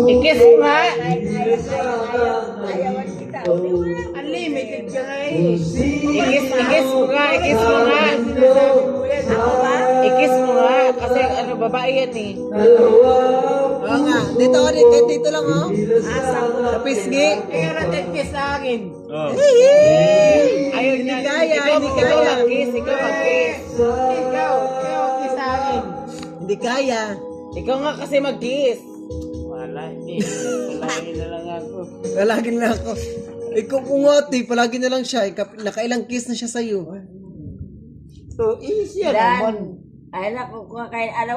Ikis mo nga. Ayawan kita. Unlimited ka nga eh. Ikis mo nga. Ikis mo nga. Ako ba? Ikis mo nga. Kasi ano, babae yan eh. Oo nga. Dito ako dito. Dito lang oh. Asa ko. Sa pisngi. Ikaw na 10 sa akin. Ayun Hindi nga. kaya, Ikaw, hindi ikaw kaya. mag-kiss. Ikaw mag-kiss. Ikaw kiss sa akin. Hindi kaya. Ikaw nga kasi mag-kiss. Wala eh. Palagi na lang ako. Palagi na ako. Ikaw po nga, te. Palagi na lang siya. Nakailang kiss na siya sa'yo. So, easy yan naman. Alam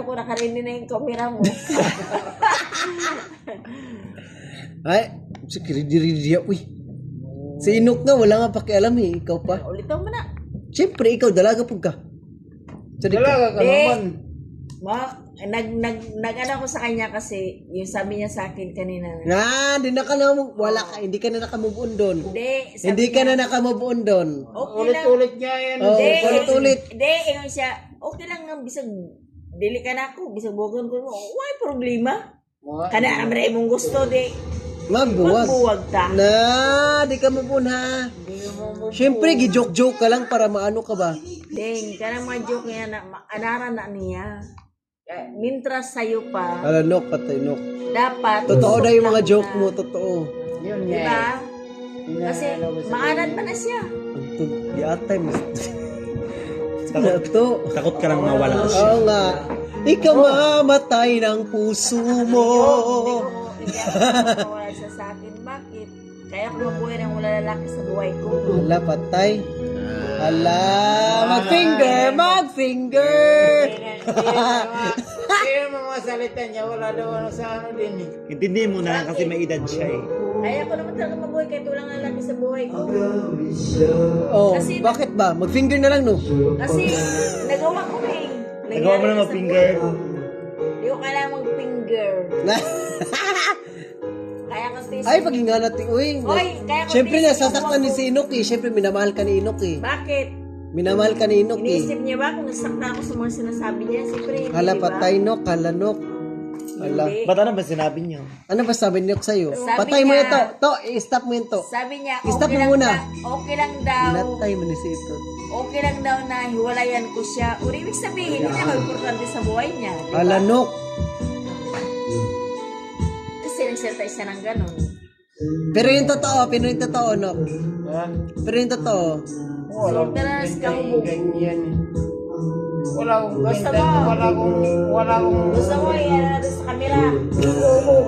ko nakarinig na yung kamera mo. Ay, si Kiridi-ridi uy. Si Inok nga, wala nga pakialam eh. Ikaw pa. Ulitin mo na. Siyempre, ikaw, dalaga po ka. Dalaga ka naman. Nag-ano ko sa kanya kasi yung sabi niya sa akin kanina. Hindi na ka na, wala ka, hindi ka na nakamove on doon. Hindi. Hindi ka na nakamove on doon. Okay lang. Ulit-ulit niya yan. Oh, Hindi. ulit-ulit. Hindi, ingon siya. Okay lang nga, bisag dili ka na ako, bisag buwagan ko mo. Why problema? Kana naman mong gusto, di. Magbuwag. Magbuwag ta. Di ka move on ha. Siyempre, gi-joke-joke ka lang para maano ka ba? Ding, kana mga joke niya na anaran na niya. Mintras sa'yo pa, Nok, patay Nok. dapat. Totoo na yung mga lang joke na. mo, totoo. Yun Di nga ba? eh. Kasi maanan pa na siya. Di atay, mas... Ito. Takot ka lang mawala siya. Oo nga. Ikaw mamatay ng puso mo. Hindi ako mawala siya sa akin. Bakit? Kaya ko mabuhay ng wala lalaki sa buhay ko. Hala, patay. Hala, mag-finger. Kaya mga salita niya, wala daw ano sa ano din eh. Intindihin mo na kasi may edad siya eh. Kaya ko naman talaga mabuhay kahit walang lalaki sa buhay ko. Oh, Kasi- bakit ba? Mag-finger na lang, no? Kasi nagawa ko na eh. Nagawa mo na Nangyari ng finger. sa buhay ko. Hindi ko kailangan mag-finger. Kaya kasi... Ay, paghinga natin. Uy, Oy, kaya ko siyempre tinis nasasaktan yung ni buwag si Inok eh. Siyempre, minamahal ka ni Inok eh. Bakit? Minamahal ka ni Inok eh. Iniisip niya ba kung nasakta ako sa mga sinasabi niya? Siyempre, hindi, Hala, di ba? patay Nok. Hala, Nok. Hala. Hindi. Ba't ano ba sinabi niyo? Ano ba sabi ni Inok sa'yo? Sabi Patay mo niya- ito. Stop mo ito. Sabi niya, Stop okay mo lang, muna. okay lang daw. Natay mo ni si ito. Okay lang daw na hiwalayan ko siya. O ibig sabihin, hindi ako importante sa buhay niya. Di ba? Hala, Nok. Kasi nagsalita siya ng ganun. Pero yung totoo, Nok. Ha? Pero yung totoo. Sorta na sa kahubog. Ganyan eh. Wala akong Gusto ganda. mo? Wala akong... Gusto mo, yan sa kamera.